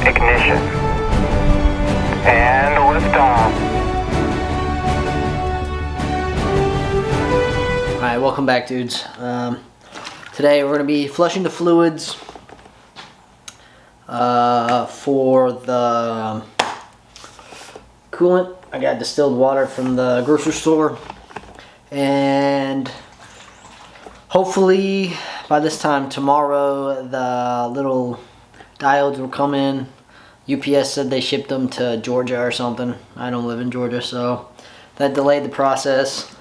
Ignition. And liftoff. Alright, welcome back, dudes. Today we're going to be flushing the fluids for the coolant. I got distilled water from the grocery store, and hopefully by this time tomorrow the little diodes will come in. UPS said they shipped them to Georgia or something. I don't live in Georgia, so that delayed the process.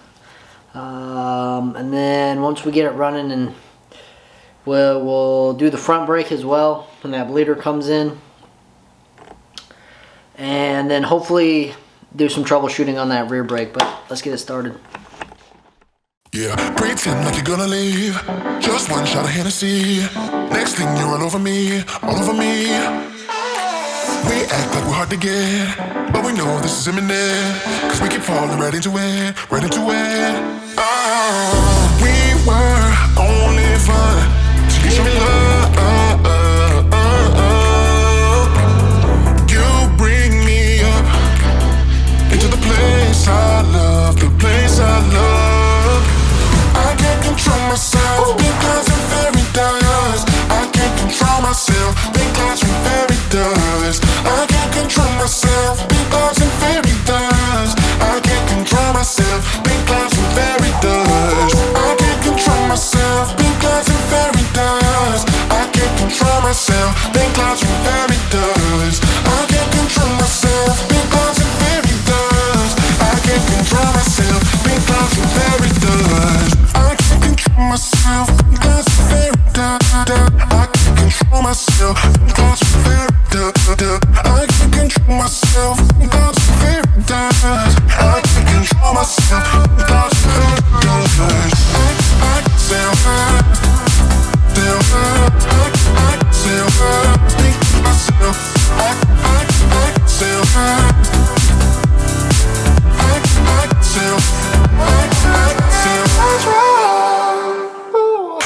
And then once we get it running, and we'll do the front brake as well when that bleeder comes in, and then hopefully do some troubleshooting on that rear brake. But let's get it started. Yeah, pretend like you're gonna leave. Just one shot of Hennessy. Next thing you're all over me, all over me. We act like we're hard to get, but we know this is imminent, cause we keep falling right into it, right into it. Oh, we were only fun till you show me love. You bring me up into the place I love, the place I love. I can't control myself because I'm very dust. I can't control myself because I'm very dust. I can't control myself because I'm very dust. I can't control myself because I'm very dust. I can't control myself because I'm very dust. I can't control myself because I'm very dust. I can't control myself because I'm very dust. I can't control myself because I'm very dust. I can't control myself because I'm very dust. I can't control myself because I'm very dust. I can't control myself because I'm very dust. I can't control myself because I'm very dust. I can think myself.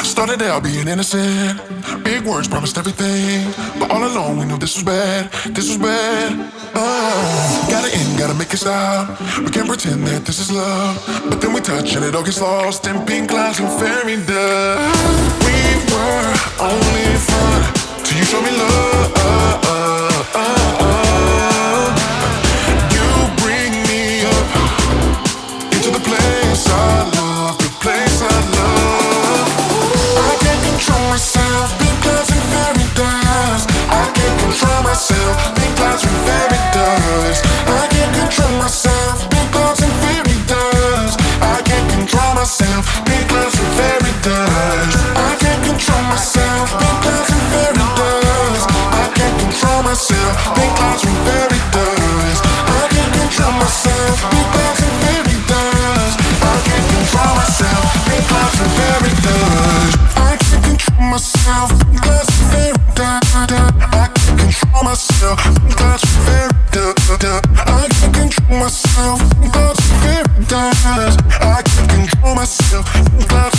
Started out being innocent, big words promised everything, but all along we knew this was bad, this was bad. Gotta end, gotta make it stop. We can't pretend that this is love, but then we touch and it all gets lost in pink clouds and fairy dust. We were only fun till you show me love. You bring me up into the place I love, the place I love. I can't control myself because I'm very dust. I can't control myself because I'm very dust. I can't control myself because I'm very dust. I can't control myself because I'm very dust. I can't control myself because I'm very dust. I can't control myself because I'm very dust. I can't control myself because I'm very dust. I can't control myself because I'm very dust. I can't control myself because I'm very dust. I can't control myself because I'm very dust. I can't control myself because I'm very dust. I can't control myself because I'm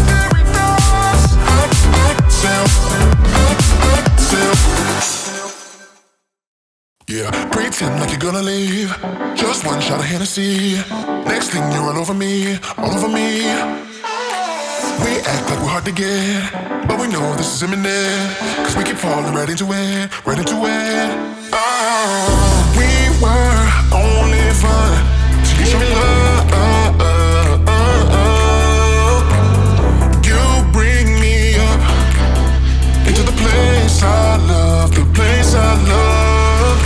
very dust. Yeah, pretend like you're gonna leave. Just one shot of Hennessy. Next thing you're all over me, all over me. We act like we're hard to get, but we know this is imminent, cause we keep falling right into it, right into it. Oh, we were only fun till you show me love. You bring me up into the place I love, the place I love.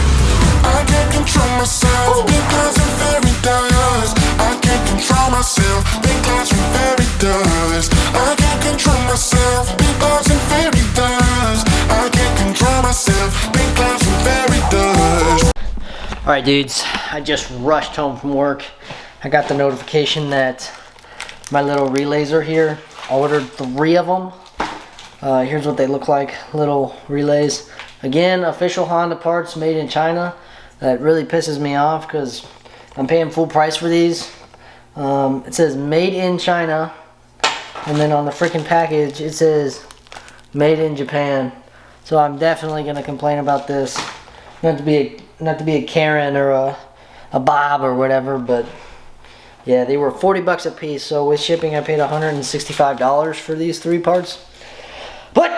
I can't control myself because I'm very dust. I can't control myself because I'm very dust. I can't control myself because I'm very dust. I can't control myself because I'm very dust. Alright, dudes, I just rushed home from work. I got the notification that my little relays are here. I ordered 3 of them. Here's what they look like, little relays. Again, official Honda parts made in China. That really pisses me off because I'm paying full price for these. It says made in China, and then on the freaking package it says made in Japan. So I'm definitely gonna complain about this. Not to be a Karen or a Bob or whatever, but yeah, they were 40 bucks a piece. So with shipping, I paid $165 for these 3 parts. But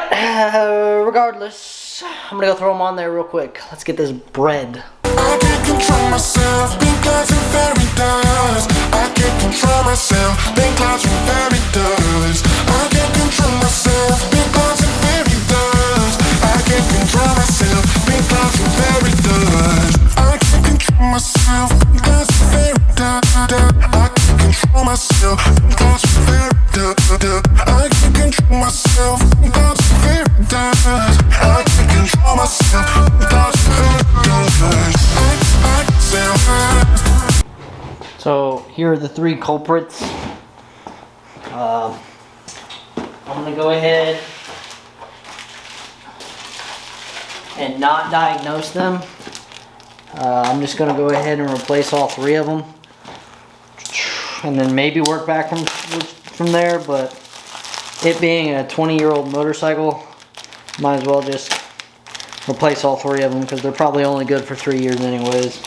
regardless, I'm gonna go throw them on there real quick. Let's get this bread. I can't control myself, pink clouds and fairy dust. I can't control myself, pink clouds and fairy dust. I can't control myself, pink clouds and fairy dust. I can't control myself, pink clouds and fairy dust. I can't control myself, pink clouds and fairy dust. I can't control myself, pink clouds and fairy dust. I can't control myself, pink clouds and fairy dust. I can't control myself, pink clouds and fairy dust. So here are the 3 culprits. I'm gonna go ahead and not diagnose them. I'm just gonna go ahead and replace all 3 of them, and then maybe work back from there. But it being a 20-year-old motorcycle, might as well just replace all 3 of them because they're probably only good for 3 years anyways.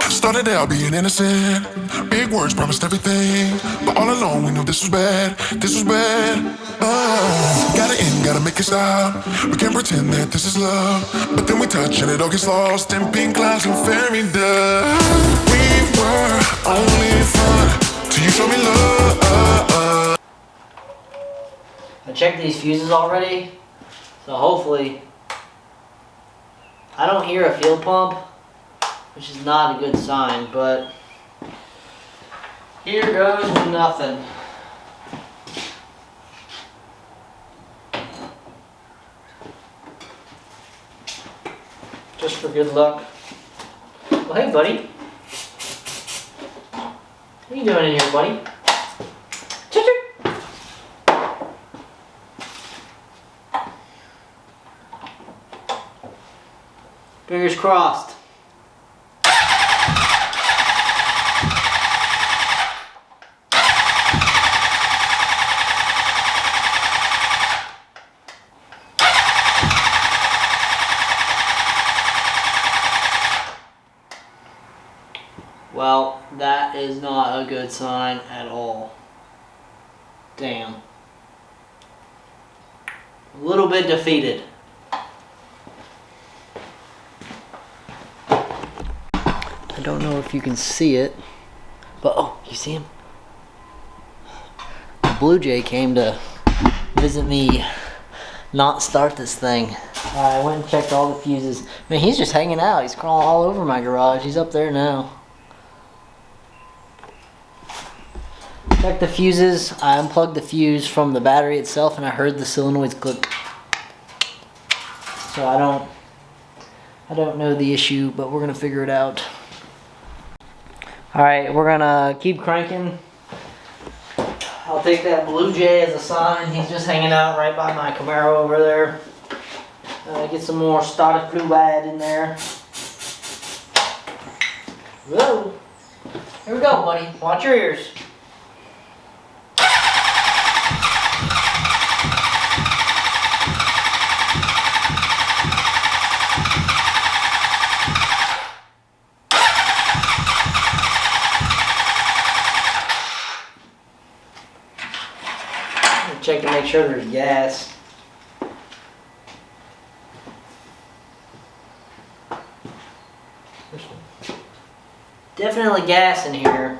Started out being innocent, big words promised everything, but all along we knew this was bad, this was bad. Gotta end, gotta make it stop. We can't pretend that this is love, but then we touch and it all gets lost in pink clouds and fairy dust. We were only fun till you show me love. I checked these fuses already, so hopefully I don't hear a fuel pump, which is not a good sign, but here goes nothing. Just for good luck. Well, hey, buddy. What are you doing in here, buddy? Fingers crossed. Well, that is not a good sign at all. Damn. A little bit defeated. I don't know if you can see it, but oh, you see him? The Blue Jay came to visit me, not start this thing. I went and checked all the fuses. I mean, he's just hanging out. He's crawling all over my garage. He's up there now. Check the fuses. I unplugged the fuse from the battery itself and I heard the solenoids click. So I don't know the issue, but we're gonna figure it out. Alright, we're gonna keep cranking. I'll take that Blue Jay as a sign. He's just hanging out right by my Camaro over there. Get some more starter fluid in there. Whoa. Here we go, buddy. Watch your ears. Check to make sure there's gas. Definitely gas in here.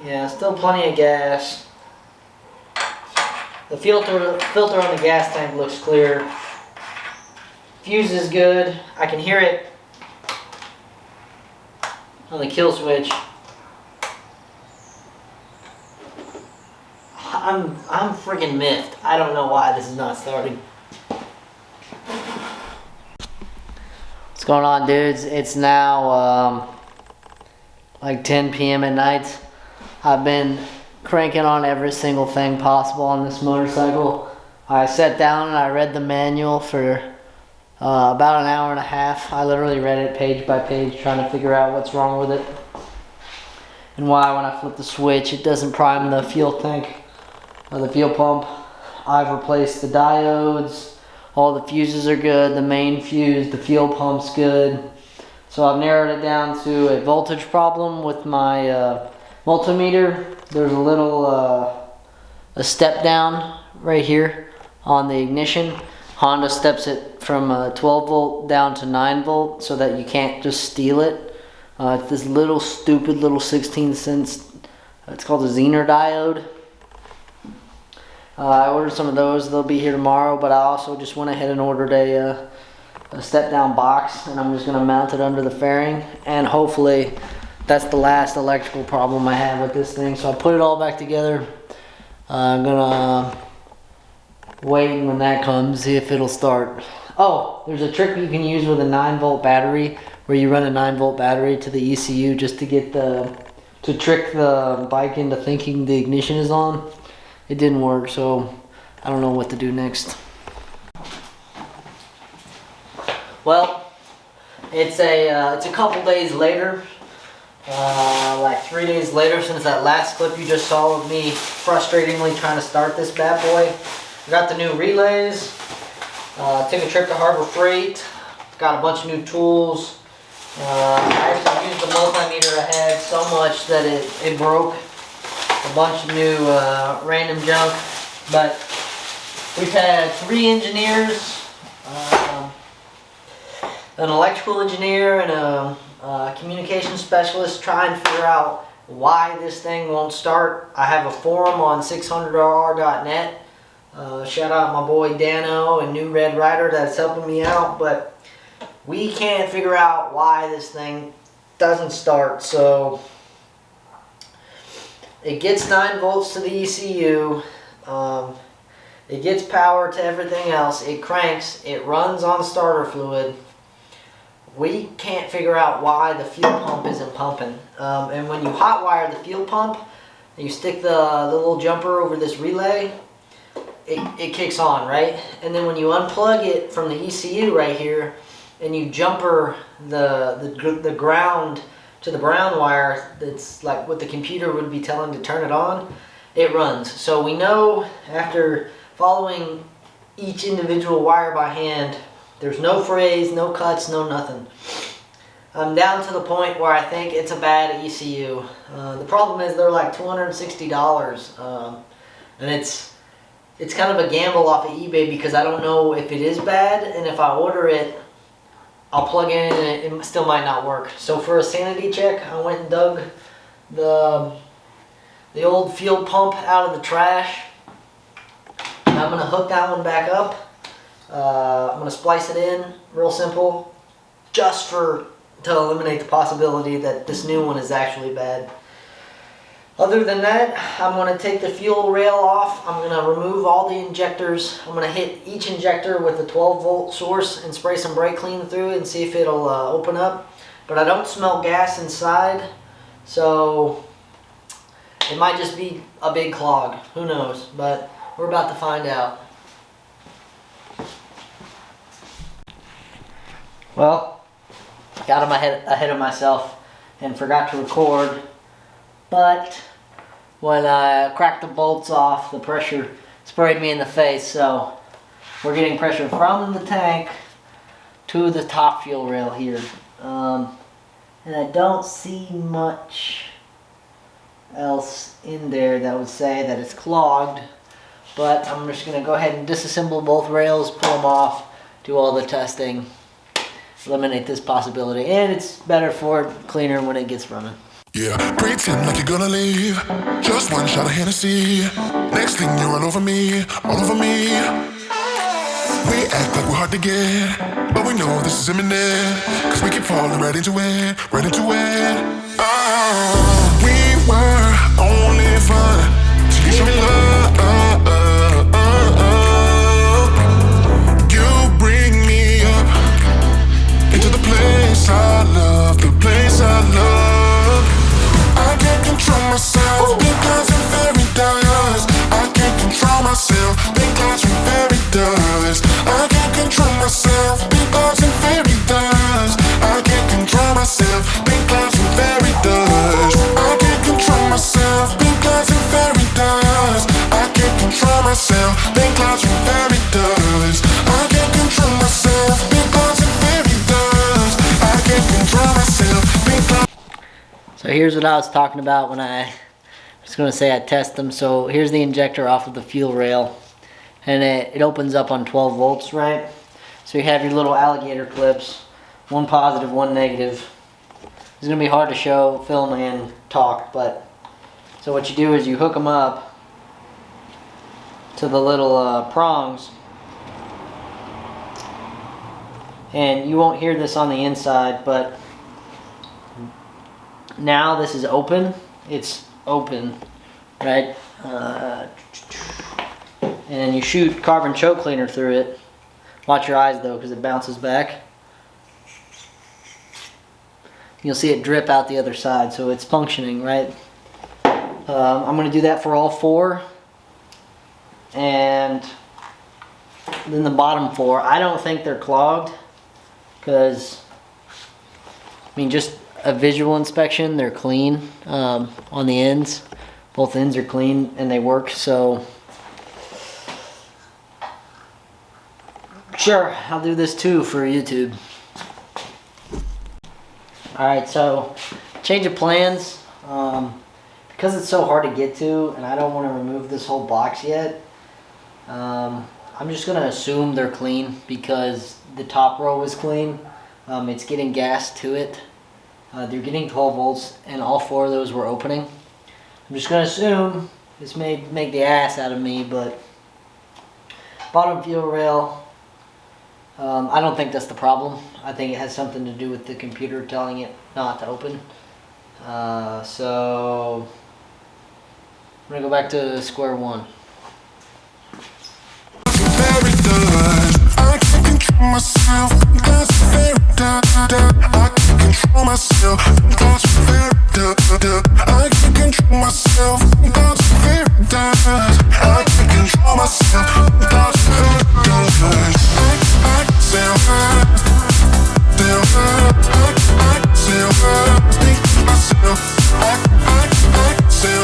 Yeah, still plenty of gas. The filter on the gas tank looks clear. Fuse is good. I can hear it on the kill switch. I'm freaking miffed. I don't know why this is not starting. What's going on, dudes? It's now like 10 p.m. at night. I've been cranking on every single thing possible on this motorcycle. I sat down and I read the manual for about an hour and a half. I literally read it page by page, trying to figure out what's wrong with it and why when I flip the switch it doesn't prime the fuel tank or the fuel pump. I've replaced the diodes. All the fuses are good. The main fuse, the fuel pump's good. So I've narrowed it down to a voltage problem with my multimeter. There's a little a step down right here on the ignition. Honda steps it from 12 volt down to 9 volt so that you can't just steal it. It's this little stupid little 16 cents. It's called a Zener diode. I ordered some of those. They'll be here tomorrow, but I also just went ahead and ordered a step down box, and I'm just going to mount it under the fairing, and hopefully that's the last electrical problem I have with this thing. So I'll put it all back together. I'm gonna wait when that comes, see if it'll start. Oh, there's a trick you can use with a 9 volt battery, where you run a 9 volt battery to the ECU just to get to trick the bike into thinking the ignition is on. It didn't work, so I don't know what to do next. Well, it's a couple days later, like 3 days later since that last clip you just saw of me frustratingly trying to start this bad boy. I got the new relays, took a trip to Harbor Freight, got a bunch of new tools. I actually used the multimeter I had so much that it broke. A bunch of new random junk, but we've had 3 engineers, an electrical engineer and a communication specialist try and figure out why this thing won't start. I have a forum on 600RR.net. Shout out my boy Dano and New Red Rider that's helping me out, but we can't figure out why this thing doesn't start. So it gets 9 volts to the ECU, it gets power to everything else, it cranks, it runs on starter fluid. We can't figure out why the fuel pump isn't pumping. And when you hot wire the fuel pump, and you stick the little jumper over this relay, it kicks on, right? And then when you unplug it from the ECU right here, and you jumper the ground to the brown wire, that's like what the computer would be telling to turn it on, it runs. So we know after following each individual wire by hand, there's no frays, no cuts, no nothing. I'm down to the point where I think it's a bad ECU. The problem is they're like $260, and it's kind of a gamble off of eBay because I don't know if it is bad, and if I order it, I'll plug in and it still might not work. So for a sanity check, I went and dug the old fuel pump out of the trash. And I'm gonna hook that one back up. I'm gonna splice it in, real simple, just to eliminate the possibility that this new one is actually bad. Other than that, I'm going to take the fuel rail off. I'm going to remove all the injectors. I'm going to hit each injector with a 12 volt source and spray some brake clean through it and see if it'll open up. But I don't smell gas inside, so it might just be a big clog. Who knows? But we're about to find out. Well, got ahead of myself and forgot to record. But when I cracked the bolts off, the pressure sprayed me in the face. So we're getting pressure from the tank to the top fuel rail here. And I don't see much else in there that would say that it's clogged. But I'm just going to go ahead and disassemble both rails, pull them off, do all the testing, eliminate this possibility. And it's better for it, cleaner when it gets running. Yeah, pretend like you're gonna leave. Just one shot of Hennessy. Next thing you're all over me, all over me. We act like we're hard to get, but we know this is imminent. Cause we keep falling right into it, right into it. Oh, we were only fun till you show me love. So here's what I was talking about when I was going to say I test them. So here's the injector off of the fuel rail, and it opens up on 12 volts, right? So you have your little alligator clips, one positive, one negative. It's going to be hard to show, film, and talk, but so what you do is you hook them up to the little prongs, and you won't hear this on the inside, but now this is open. It's open, right? And you shoot carbon choke cleaner through it. Watch your eyes though, because it bounces back. You'll see it drip out the other side, so it's functioning, right? I'm going to do that for all four. And then the bottom four, I don't think they're clogged, because, I mean, just a visual inspection, they're clean on the ends. Both ends are clean and they work, so sure, I'll do this too for YouTube. Alright, so change of plans. Because it's so hard to get to and I don't want to remove this whole box yet, I'm just going to assume they're clean because the top row is clean. It's getting gas to it. They're getting 12 volts and all four of those were opening. I'm just going to assume this may make the ass out of me, but bottom fuel rail, I don't think that's the problem. I think it has something to do with the computer telling it not to open. So I'm going to go back to square one. I can't control myself, that's very I can't control myself, that's very I can't control myself, that's very I can't control myself, that's very I still think myself, I still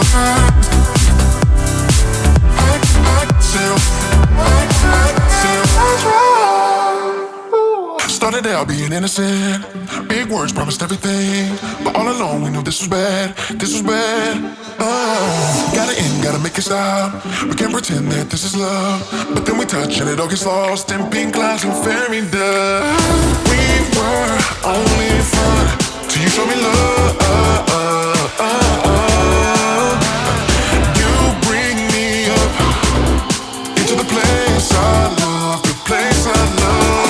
started out being innocent, big words promised everything, but all along we knew this was bad, this was bad. Gotta end, gotta make it stop. We can't pretend that this is love, but then we touch and it all gets lost in pink clouds and fairy dust. We were only fun till you showed me love. You bring me up into the place I love, the place I love.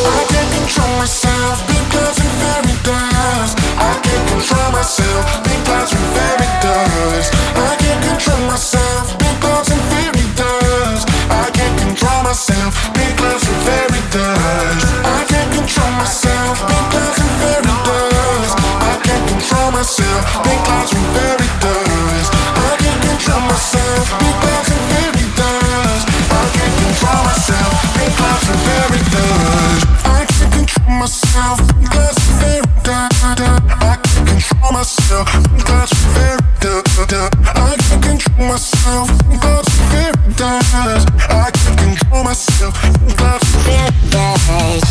I can't control myself, big clouds and fairy dust. I can't control myself, big clouds and fairy dust. I can't control myself, big clouds and fairy dust. I can't control myself, big clouds and fairy dust. I can't control myself, big clouds and fairy dust. I can't control myself, big clouds and fairy dust. I can't control myself, big clouds and fairy dust. I can't control myself, big clouds and fairy dust. I can't control myself, clouds and fairy dust. I can't control myself, clouds and fairy dust. I can't control myself, clouds and fairy dust. I can't control myself, clouds and fairy dust.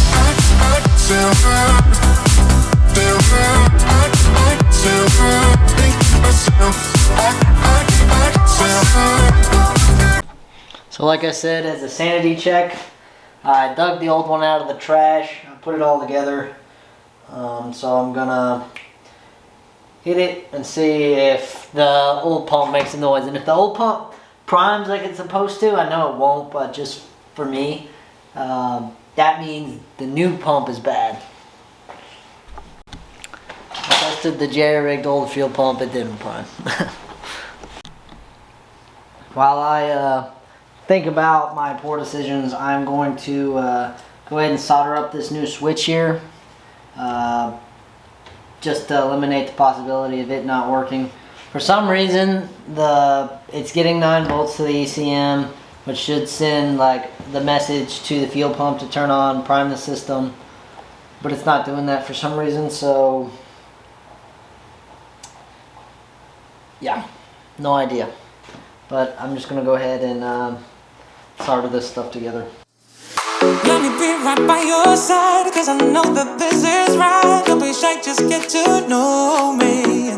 So like I said, as a sanity check, I dug the old one out of the trash, I put it all together. So I'm gonna hit it and see if the old pump makes a noise. And if the old pump primes like it's supposed to, I know it won't, but just for me, that means the new pump is bad. I tested the jerry-rigged old fuel pump, it didn't prime. While I think about my poor decisions, I'm going to go ahead and solder up this new switch here, just to eliminate the possibility of it not working. For some reason, it's getting 9 volts to the ECM, which should send like the message to the fuel pump to turn on, prime the system, but it's not doing that for some reason. So yeah, no idea. But I'm just gonna go ahead and solder this stuff together. Let me be right by your side, cause I know that this is right. Don't be shy, just get to know me.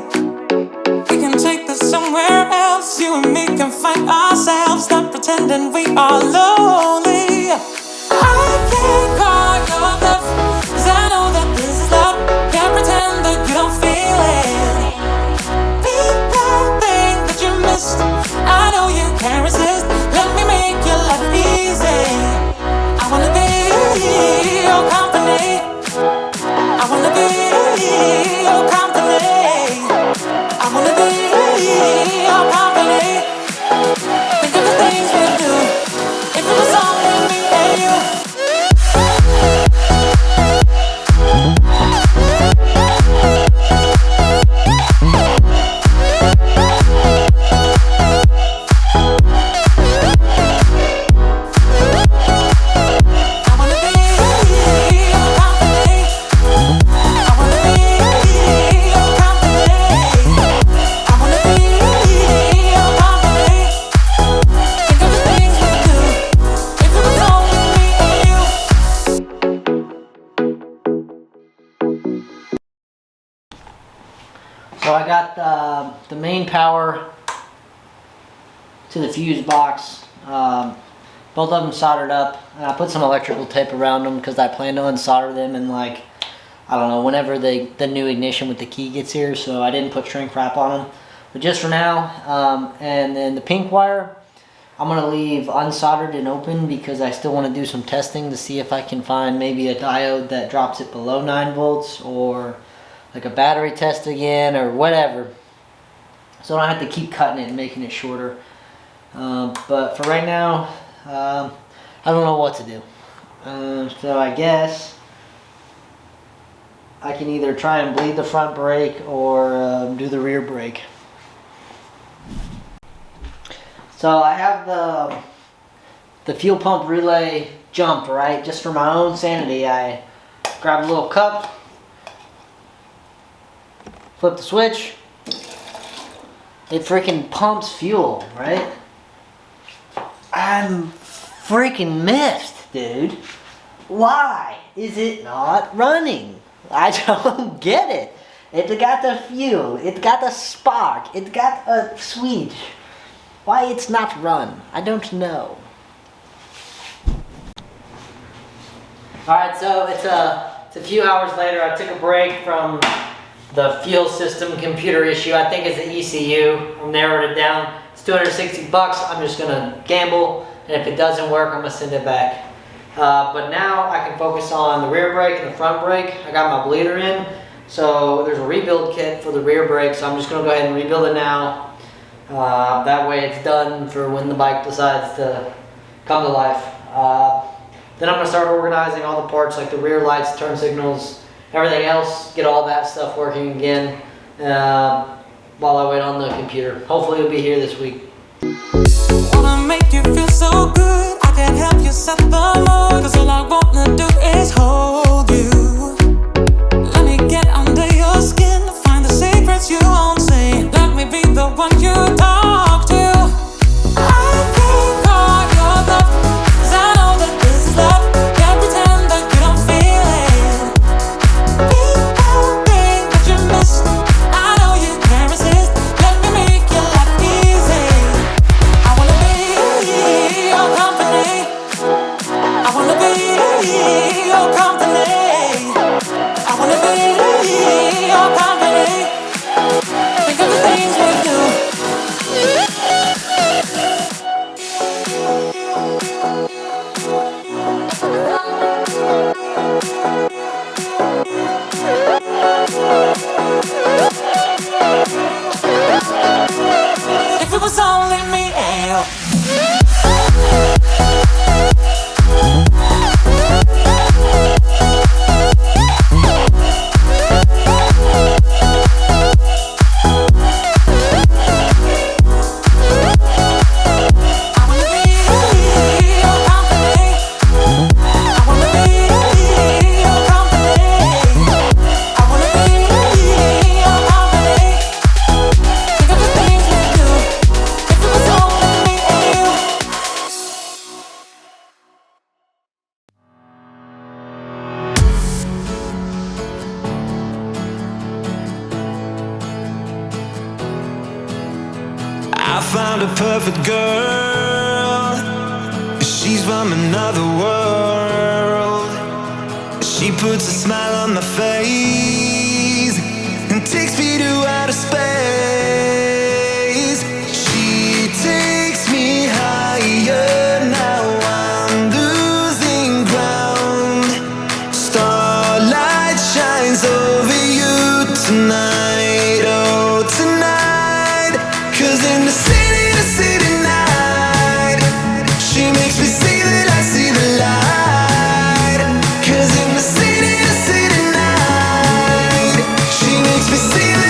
We can take this somewhere else. You and me can find ourselves. Stop pretending we are lonely. I can't call your bluff, cause I know that this is love. Can't pretend that you don't feel it. Be that thing that you missed. I know you can't resist. Let me make your life easy. I wanna be your company. I wanna be your company. I wanna be your company. Think of the things we do. If it was only me and you. So I got the main power to the fuse box. Both of them soldered up. And I put some electrical tape around them because I plan to unsolder them in, like, I don't know, whenever the new ignition with the key gets here. So I didn't put shrink wrap on them. But just for now, and then the pink wire, I'm going to leave unsoldered and open because I still want to do some testing to see if I can find maybe a diode that drops it below 9 volts or like a battery test again or whatever. So I don't have to keep cutting it and making it shorter. But for right now, I don't know what to do. So I guess I can either try and bleed the front brake or do the rear brake. So I have the fuel pump relay jumped, right? Just for my own sanity, I grab a little cup, flip the switch, it freaking pumps fuel, right? I'm freaking missed, dude. Why is it not running? I don't get it. It's got the fuel, it's got the spark, it's got a switch. Why it's not run? I don't know. Alright, so it's a few hours later. I took a break from the fuel system computer issue. I think it's the ECU. I narrowed it down. It's $260. I'm just gonna gamble, and if it doesn't work, I'm gonna send it back. But now I can focus on the rear brake and the front brake. I got my bleeder in, so there's a rebuild kit for the rear brake, so I'm just gonna go ahead and rebuild it now. That way it's done for when the bike decides to come to life. Then I'm going to start organizing all the parts like the rear lights, turn signals, everything else, get all that stuff working again while I wait on the computer. Hopefully it'll be here this week. Wanna make you feel so good, I can help you set the mood, cause all I wanna do is hold you. Let me get under your skin to find the secrets you won't say. Let me be the one you talk to. I can't call your bluff, cause I know that this is love. Can't pretend that you don't feel it. Be that thing that you missed. I know you can't resist. Let me make your life easy. I wanna be your company. I wanna be your company. I found a perfect girl. She's from another world. She puts a smile on my face and takes me to outer space. She takes me higher, now I'm losing ground. Starlight shines over you tonight, oh tonight. 'Cause in the city night, she makes me see that I see the light. 'Cause in the city night, she makes me see that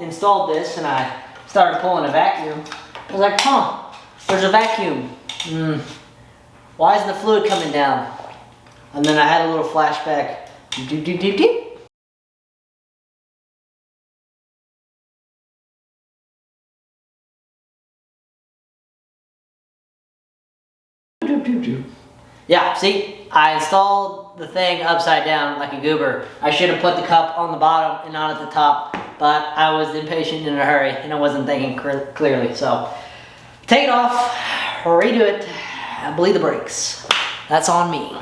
installed this and I started pulling a vacuum. I was like, huh, there's a vacuum. Why isn't the fluid coming down? And then I had a little flashback. Yeah, see, I installed the thing upside down like a goober. I should have put the cup on the bottom and not at the top, but I was impatient in a hurry and I wasn't thinking clearly. So, take it off, redo it, bleed the brakes. That's on me.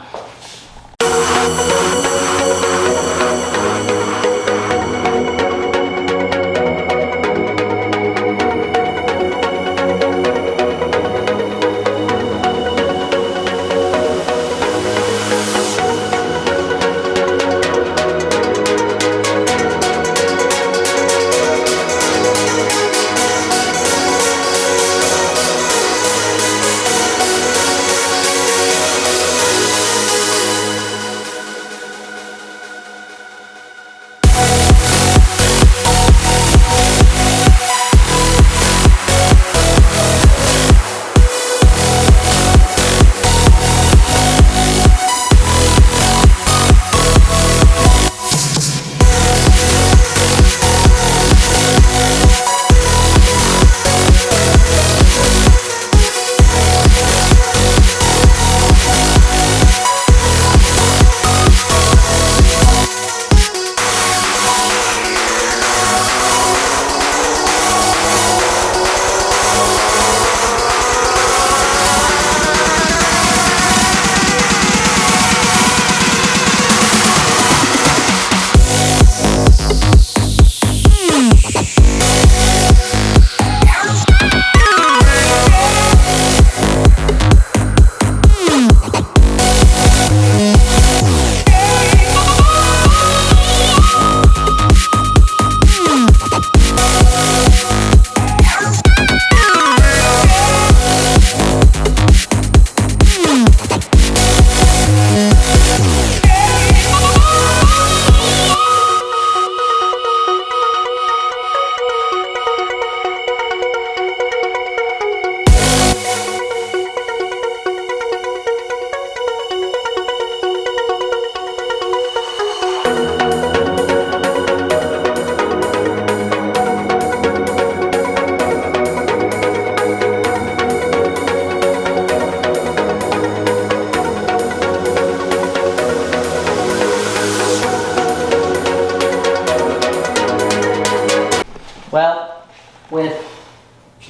Well, with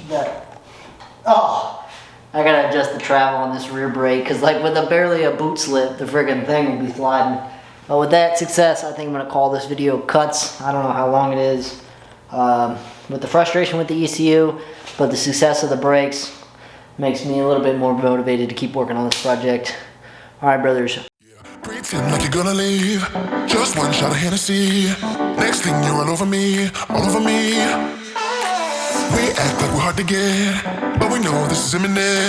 the, I gotta adjust the travel on this rear brake because like with barely a boot slip, the friggin' thing will be sliding. But with that success, I think I'm gonna call this video cuts. I don't know how long it is. With the frustration with the ECU, but the success of the brakes makes me a little bit more motivated to keep working on this project. All right, brothers. Pretend like you're gonna leave. Just one shot of Hennessy. Next thing you're all over me, all over me. We act like we're hard to get, but we know this is imminent.